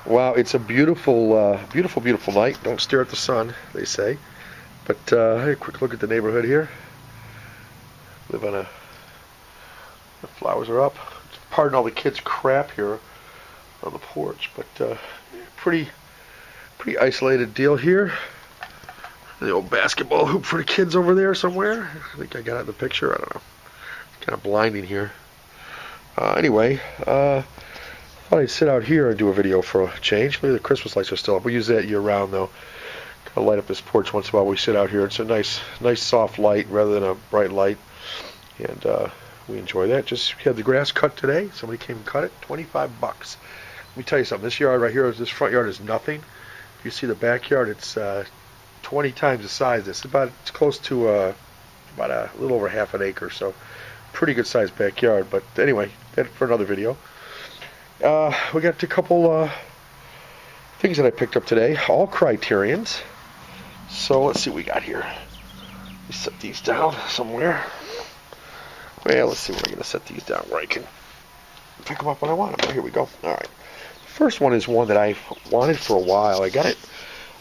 Wow, it's a beautiful, beautiful night. Don't stare at the sun, they say. But hey, a quick look at the neighborhood here. Live on the flowers are up. Pardon all the kids' crap here on the porch, but pretty isolated deal here. The old basketball hoop for the kids over there somewhere. I think I got it in the picture. I don't know. Kind of blinding here. Anyway, thought I'd sit out here and do a video for a change. Maybe the Christmas lights are still up. We use that year round though. Kind of light up this porch once in a while. We sit out here. It's a nice soft light rather than a bright light, and we enjoy that. Just had the grass cut today. Somebody came and cut it. $25. Let me tell you something. This yard right here, this front yard is nothing. If you see the backyard, it's 20 times the size. It's close to about a little over half an acre. So pretty good sized backyard. But anyway, that's for another video. We got a couple things that I picked up today, all Criterions. So let's see what we got here. Let me set these down somewhere. Well, let's see where I'm going to set these down where I can pick them up when I want them. Here we go. All right. First one is one that I've wanted for a while. I got it.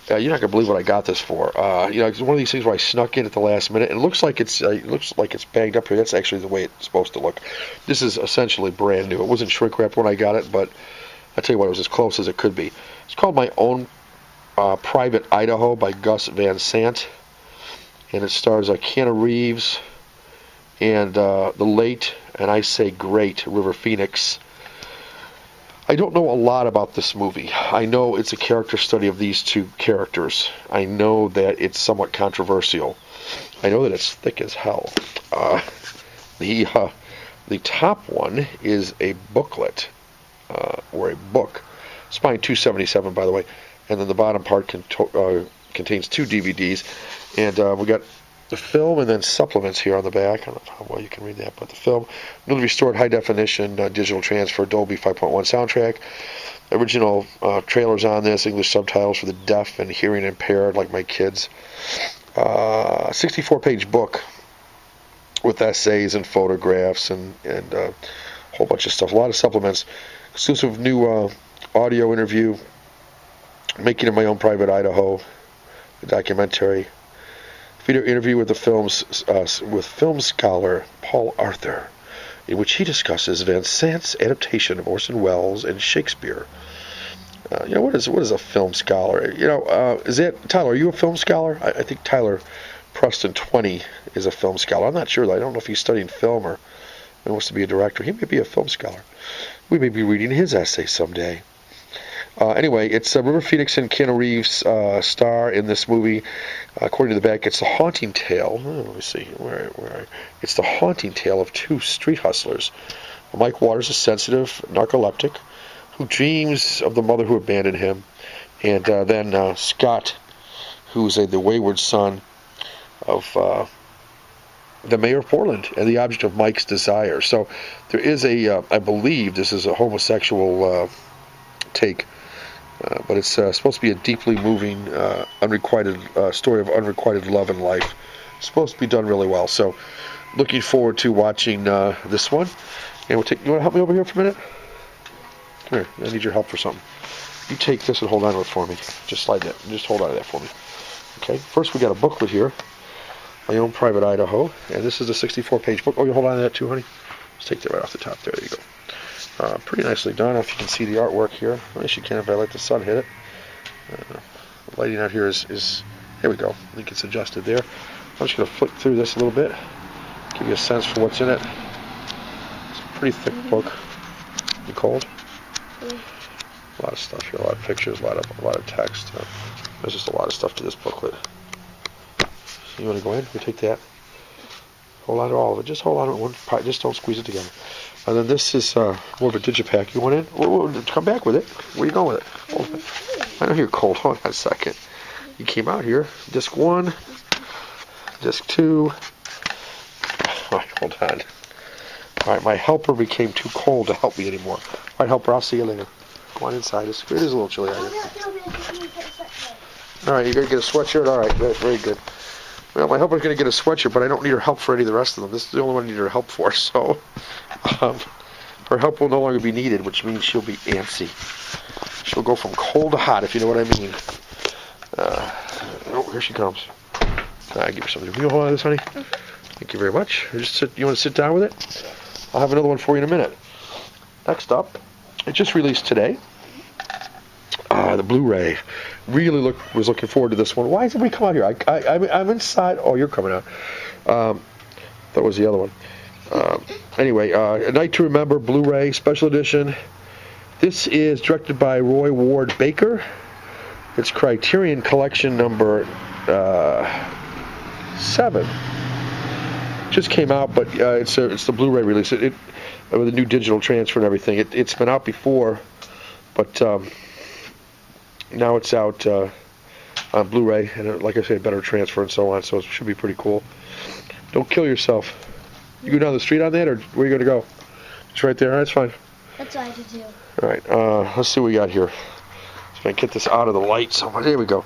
You're not gonna believe what I got this for. It's one of these things where I snuck in at the last minute. It looks like it's bagged up here. That's actually the way it's supposed to look. This is essentially brand new. It wasn't shrink wrapped when I got it, but I tell you what, it was as close as it could be. It's called My Own Private Idaho by Gus Van Sant, and it stars Keanu Reeves and the late, and I say great, River Phoenix. I don't know a lot about this movie. I know it's a character study of these two characters. I know that it's somewhat controversial. I know that it's thick as hell. The top one is a booklet, or a book. Spine 277, by the way. And then the bottom part contains 2 DVDs. And we got the film and then supplements here on the back. I don't know how well you can read that, but the film, newly restored high definition digital transfer Dolby 5.1 soundtrack, original trailers on this, English subtitles for the deaf and hearing impaired like my kids, 64-page book with essays and photographs and a whole bunch of stuff, a lot of supplements, exclusive new audio interview, Making of My Own Private Idaho, the documentary, video interview with film scholar Paul Arthur, in which he discusses Van Sant's adaptation of Orson Welles and Shakespeare. What is a film scholar? Is that Tyler? Are you a film scholar? I think Tyler Preston 20 is a film scholar. I'm not sure though. I don't know if he's studying film or he wants to be a director. He may be a film scholar. We may be reading his essay someday. Anyway, it's River Phoenix and Keanu Reeves star in this movie. According to the back, it's the haunting tale. Let me see. It's the haunting tale of 2 street hustlers. Mike Waters, a sensitive narcoleptic, who dreams of the mother who abandoned him, and then Scott, who's the wayward son of the mayor of Portland and the object of Mike's desire. So there is I believe this is a homosexual take. But it's supposed to be a deeply moving, unrequited story of unrequited love and life. It's supposed to be done really well. So, looking forward to watching this one. And you want to help me over here for a minute? Come here. I need your help for something. You take this and hold on to it for me. Just slide that. Just hold on to that for me. Okay. First, we got a booklet here. My Own Private Idaho, and this is a 64-page book. Oh, you hold on to that too, honey. Let's take that right off the top. There you go. Pretty nicely done. I don't know if you can see the artwork here. At least you can if I let the sun hit it. The lighting out here is there we go. I think it's adjusted there. I'm just going to flick through this a little bit, give you a sense for what's in it. It's a pretty thick book. You cold? A lot of stuff here, a lot of pictures, a lot of text. There's just a lot of stuff to this booklet. You want to go in? We take that. Hold on to all of it. Just hold on to one part. Just don't squeeze it together. And then this is more of a digipack. You want in? We'll come back with it. Where are you going with it? Hold on. I know you're cold. Hold on a second. You came out here. Disc 1. Disc 2. All right, hold on. All right, my helper became too cold to help me anymore. All right, helper, I'll see you later. Go on inside. It is a little chilly out here. All right, you're going to get a sweatshirt? All right, very good. Well, my helper's going to get a sweatshirt, but I don't need her help for any of the rest of them. This is the only one I need her help for, so her help will no longer be needed, which means she'll be antsy. She'll go from cold to hot, if you know what I mean. Oh, here she comes. I give her something. Will you hold on to this, honey? Thank you very much. You want to sit down with it? I'll have another one for you in a minute. Next up, it just released today. The Blu-ray. Really was looking forward to this one. Why did we come out here? I'm inside. Oh, you're coming out. That was the other one. Anyway, A Night to Remember Blu-ray Special Edition. This is directed by Roy Ward Baker. It's Criterion Collection number 7. Just came out, but it's the Blu-ray release. It with a new digital transfer and everything. It's been out before, but now it's out on Blu-ray, and like I say, better transfer and so on. So it should be pretty cool. Don't kill yourself. You go down the street on that, or where are you going to go? It's right there. All right, that's fine. That's what I did too. All right, let's see what we got here. So I can get this out of the light somewhere. There we go.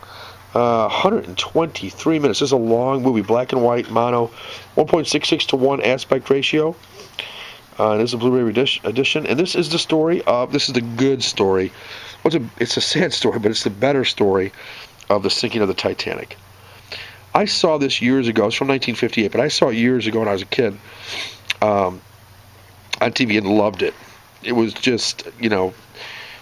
123 minutes. This is a long movie, black and white, mono, 1.66 to 1 aspect ratio. This is a Blu-ray edition, and this is the story of. This is the good story. It's a sad story, but it's the better story of the sinking of the Titanic. I saw this years ago. It's from 1958, but I saw it years ago when I was a kid on TV and loved it. It was just,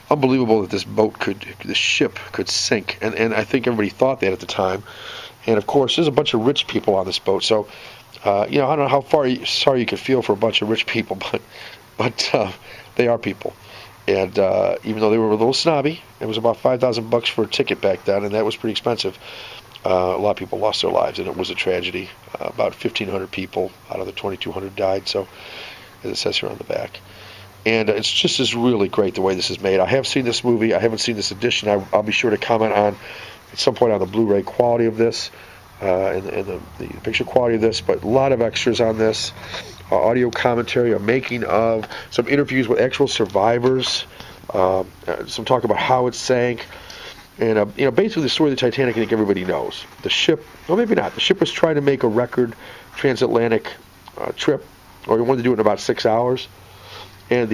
unbelievable that this ship could sink, and I think everybody thought that at the time. And of course, there's a bunch of rich people on this boat, so I don't know how sorry you could feel for a bunch of rich people, but they are people. And even though they were a little snobby, it was about $5,000 for a ticket back then, and that was pretty expensive. A lot of people lost their lives, and it was a tragedy. About 1,500 people out of the 2,200 died. So, as it says here on the back. And it's just is really great the way this is made. I have seen this movie. I haven't seen this edition. I'll be sure to comment on at some point on the Blu-ray quality of this and the picture quality of this. But a lot of extras on this, audio commentary, a making of, some interviews with actual survivors, some talk about how it sank. And basically the story of the Titanic, I think everybody knows. The ship, well, maybe not. The ship was trying to make a record transatlantic trip, or he wanted to do it in about 6 hours. And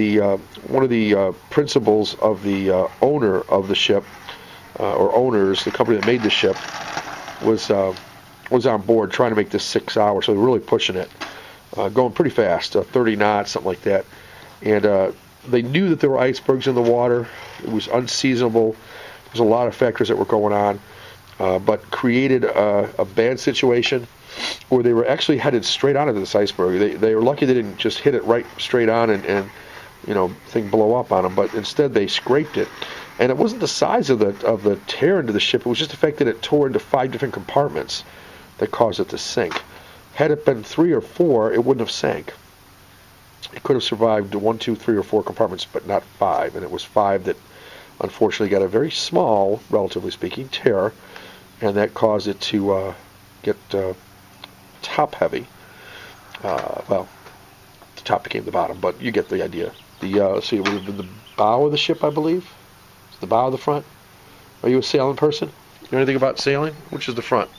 one of the principals of the owner of the ship, or owners, the company that made the ship, was on board trying to make this 6 hours. So they were really pushing it, going pretty fast, 30 knots, something like that. And they knew that there were icebergs in the water. It was unseasonable. There's a lot of factors that were going on, but created a bad situation where they were actually headed straight onto this iceberg. They were lucky they didn't just hit it right straight on and thing blow up on them, but instead they scraped it. And it wasn't the size of the tear into the ship, it was just the fact that it tore into 5 different compartments that caused it to sink. Had it been 3 or 4, it wouldn't have sank. It could have survived 1, 2, 3, or 4 compartments, but not 5, and it was 5 that unfortunately got a very small, relatively speaking, tear, and that caused it to get top heavy. Well, the top became the bottom, but you get the idea. Let's see, it would have been the bow of the ship, I believe. It's the bow of the front. Are you a sailing person? You know anything about sailing? Which is the front?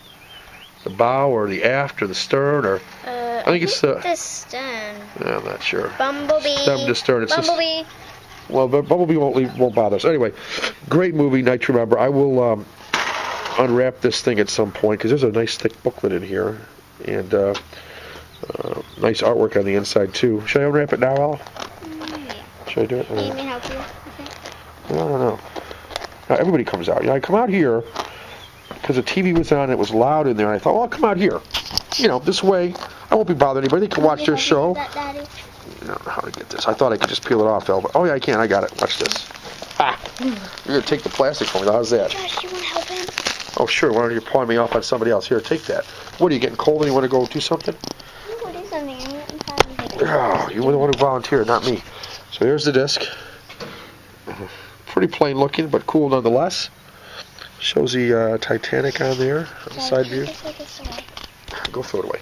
The bow or the aft or the stern or? I think it's the stern. I'm not sure. Bumblebee. Stem to stern. It's Bumblebee. Well, but Bumblebee won't bother us. Anyway, great movie, Night to Remember. I will unwrap this thing at some point because there's a nice thick booklet in here and nice artwork on the inside too. Should I unwrap it now, Al? Should I do it? Need me help you? I don't know. Now everybody comes out. I come out here because the TV was on. It was loud in there, and I thought, well, I'll come out here. This way I won't be bothering anybody. They can watch their show. Daddy? I don't know how to get this. I thought I could just peel it off, Al. Oh yeah, I can. I got it. Watch this. Ah! You're gonna take the plastic from me. How's that? Josh, you want to help him? Oh sure. Why don't you pawn me off on somebody else? Here, take that. What are you getting cold and you want to go do something? No, do something. I'm getting tired. Oh, you were the one who volunteered, not me. So here's the disc. Pretty plain looking, but cool nonetheless. Shows the Titanic on there on the side view. Go throw it away.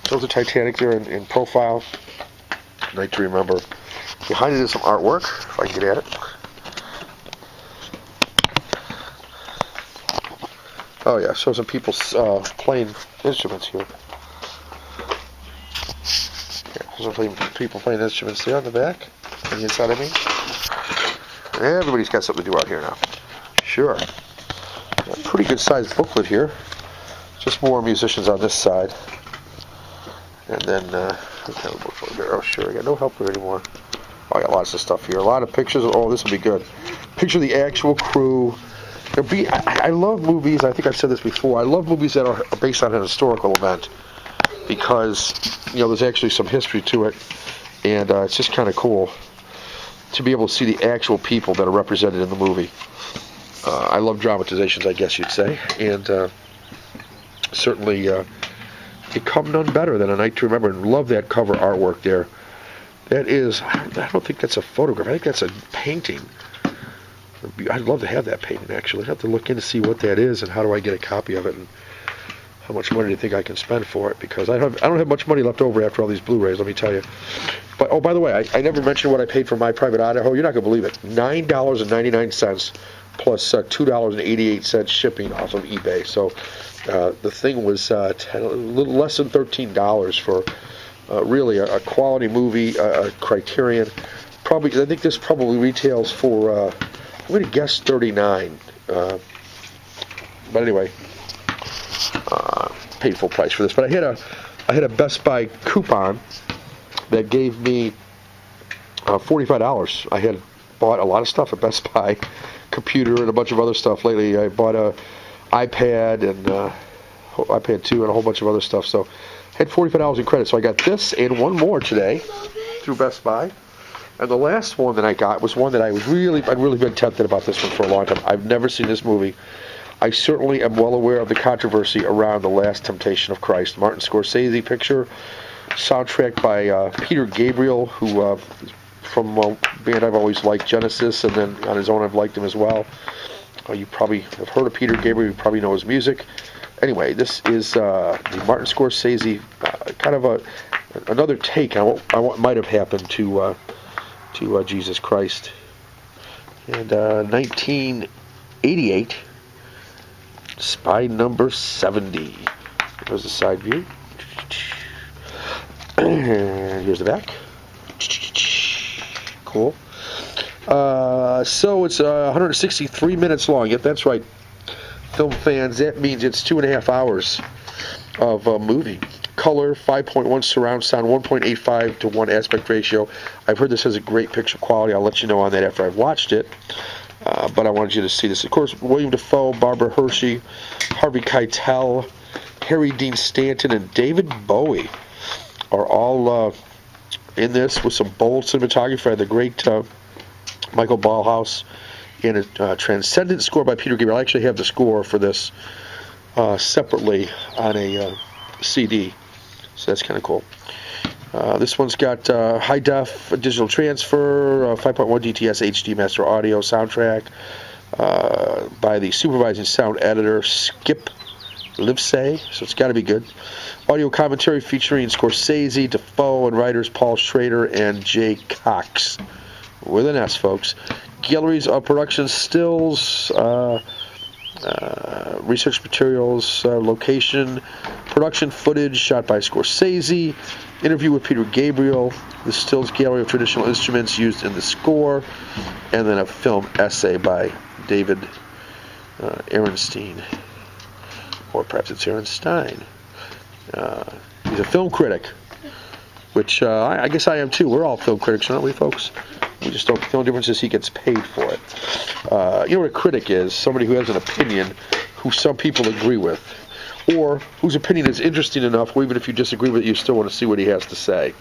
Shows the Titanic there in profile. Night to Remember. Behind it is some artwork, if I can get at it. Oh yeah, shows some people playing instruments here. Yeah, there's some people playing instruments there on the back, on the inside, I mean. Everybody's got something to do out here now. Sure. A pretty good sized booklet here. Just more musicians on this side. And then, what kind of booklet there? Oh, sure. I got no helper anymore. Oh, I got lots of stuff here. A lot of pictures. Oh, this will be good. Picture of the actual crew. I love movies. I think I've said this before. I love movies that are based on an historical event because, there's actually some history to it. And it's just kind of cool to be able to see the actual people that are represented in the movie. I love dramatizations, I guess you'd say. And certainly it come none better than A Night to Remember. And love that cover artwork there. That is, I don't think that's a photograph. I think that's a painting. I'd love to have that painting, actually. I'd have to look in to see what that is and how do I get a copy of it and how much money do you think I can spend for it? Because I don't have much money left over after all these Blu-rays, let me tell you. But, oh, by the way, I never mentioned what I paid for My Private Idaho. You're not going to believe it. $9.99 plus $2.88 shipping off of eBay. So the thing was a little less than $13 for really a quality movie, Criterion. Probably, I think this probably retails for, I'm going to guess $39. But anyway, paid full price for this. But I had a Best Buy coupon that gave me $45. I had bought a lot of stuff at Best Buy, computer and a bunch of other stuff lately. I bought a iPad and iPad 2 and a whole bunch of other stuff. So I had $45 in credit. So I got this and one more today through Best Buy. And the last one that I got was one that I'd really been tempted about this one for a long time. I've never seen this movie. I certainly am well aware of the controversy around The Last Temptation of Christ. Martin Scorsese picture, soundtrack by Peter Gabriel, who from a band I've always liked, Genesis, and then on his own I've liked him as well. You probably have heard of Peter Gabriel. You probably know his music. Anyway, this is the Martin Scorsese, kind of another take on what might have happened to Jesus Christ. And 1988, Spy Number 70. There's the side view. And here's the back. Cool. So it's 163 minutes long. Yep, that's right. Film fans, that means it's 2.5 hours of movie. Color, 5.1 surround sound, 1.85 to 1 aspect ratio. I've heard this has a great picture quality. I'll let you know on that after I've watched it. But I wanted you to see this. Of course, William Dafoe, Barbara Hershey, Harvey Keitel, Harry Dean Stanton, and David Bowie are all in this with some bold cinematography. The great Michael Ballhaus and a transcendent score by Peter Gabriel. I actually have the score for this separately on a CD, so that's kind of cool. This one's got high def digital transfer, 5.1 DTS HD master audio soundtrack by the supervising sound editor Skip Livesey, so it's got to be good. Audio commentary featuring Scorsese, Dafoe, and writers Paul Schrader and Jay Cox with an S, folks. Galleries of production stills, research materials, location, production footage shot by Scorsese, interview with Peter Gabriel, the stills gallery of traditional instruments used in the score, and then a film essay by David Ehrenstein, or perhaps it's Ehrenstein. He's a film critic, which I guess I am too. We're all film critics, aren't we, folks? We just don't. The only difference is he gets paid for it. You know what a critic is? Somebody who has an opinion who some people agree with, or whose opinion is interesting enough, or even if you disagree with it, you still want to see what he has to say.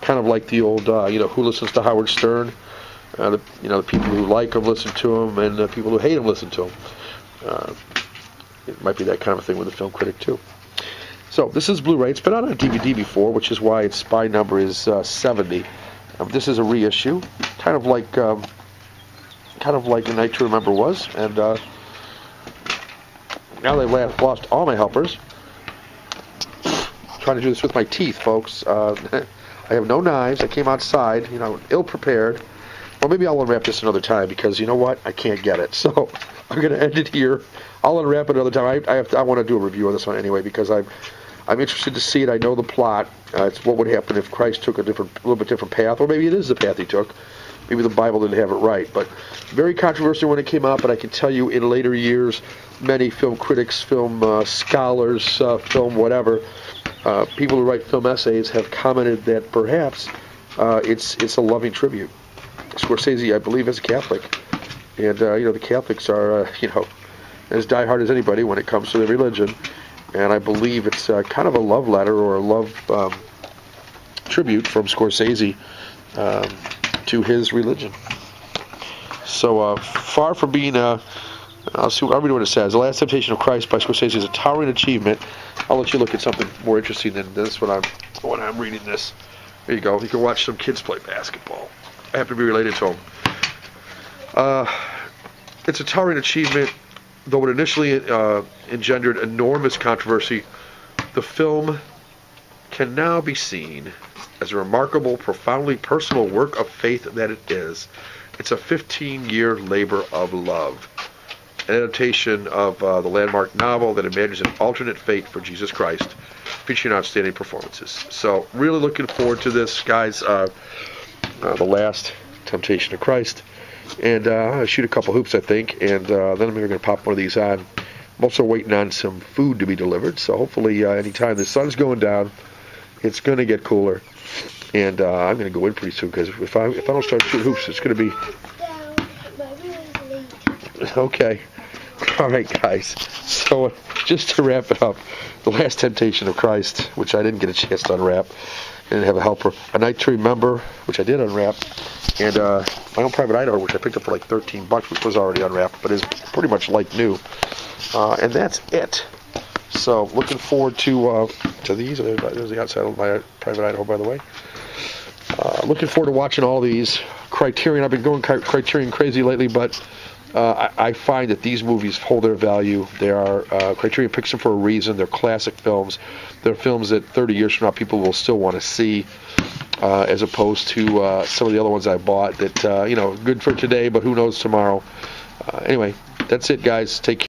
Kind of like the old, who listens to Howard Stern? The people who like him listen to him, and the people who hate him listen to him. It might be that kind of thing with a film critic too. So this is Blu-ray. It's been out on DVD before, which is why its spy number is 70. This is a reissue, kind of like A Night to Remember was, and now they've lost all my helpers. I'm trying to do this with my teeth, folks. I have no knives. I came outside, ill-prepared. Well, maybe I'll unwrap this another time because you know what? I can't get it. So I'm going to end it here. I'll unwrap it another time. I want to do a review of this one anyway because I'm interested to see it. I know the plot. It's what would happen if Christ took a little bit different path, or maybe it is the path he took. maybe the Bible didn't have it right. But very controversial when it came out, but I can tell you in later years, many film critics, film scholars, film whatever, people who write film essays have commented that perhaps it's a loving tribute. Scorsese, I believe, is a Catholic. And, the Catholics are, as diehard as anybody when it comes to their religion. And I believe it's kind of a love letter or a love tribute from Scorsese to his religion. So far from being, I'll read what it says. The Last Temptation of Christ by Scorsese is a towering achievement. I'll let you look at something more interesting than this when I'm reading this. There you go. You can watch some kids play basketball. I happen to be related to them. It's a towering achievement, though it initially engendered enormous controversy. The film can now be seen as a remarkable, profoundly personal work of faith that it is. It's a 15-year labor of love, an adaptation of the landmark novel that imagines an alternate fate for Jesus Christ, featuring outstanding performances. So, really looking forward to this, guys. The Last Temptation of Christ. And I'll shoot a couple hoops, I think, and then I'm going to pop one of these on. I'm also waiting on some food to be delivered, so hopefully anytime the sun's going down, it's going to get cooler. And I'm going to go in pretty soon, because if I don't start shooting hoops, it's going to be... Okay. All right, guys. So just to wrap it up, The Last Temptation of Christ, which I didn't get a chance to unwrap. I didn't have a helper. A Night to Remember, which I did unwrap. And my own Private Idaho, which I picked up for like $13, which was already unwrapped, but is pretty much like new. And that's it. So looking forward to these. There's the outside of my Private Idaho, by the way. Looking forward to watching all these. Criterion, I've been going Criterion crazy lately, but I find that these movies hold their value. They are Criterion picks them for a reason. They're classic films. They're films that 30 years from now people will still want to see, as opposed to some of the other ones I bought that good for today, but who knows tomorrow. Anyway, that's it, guys. Take care.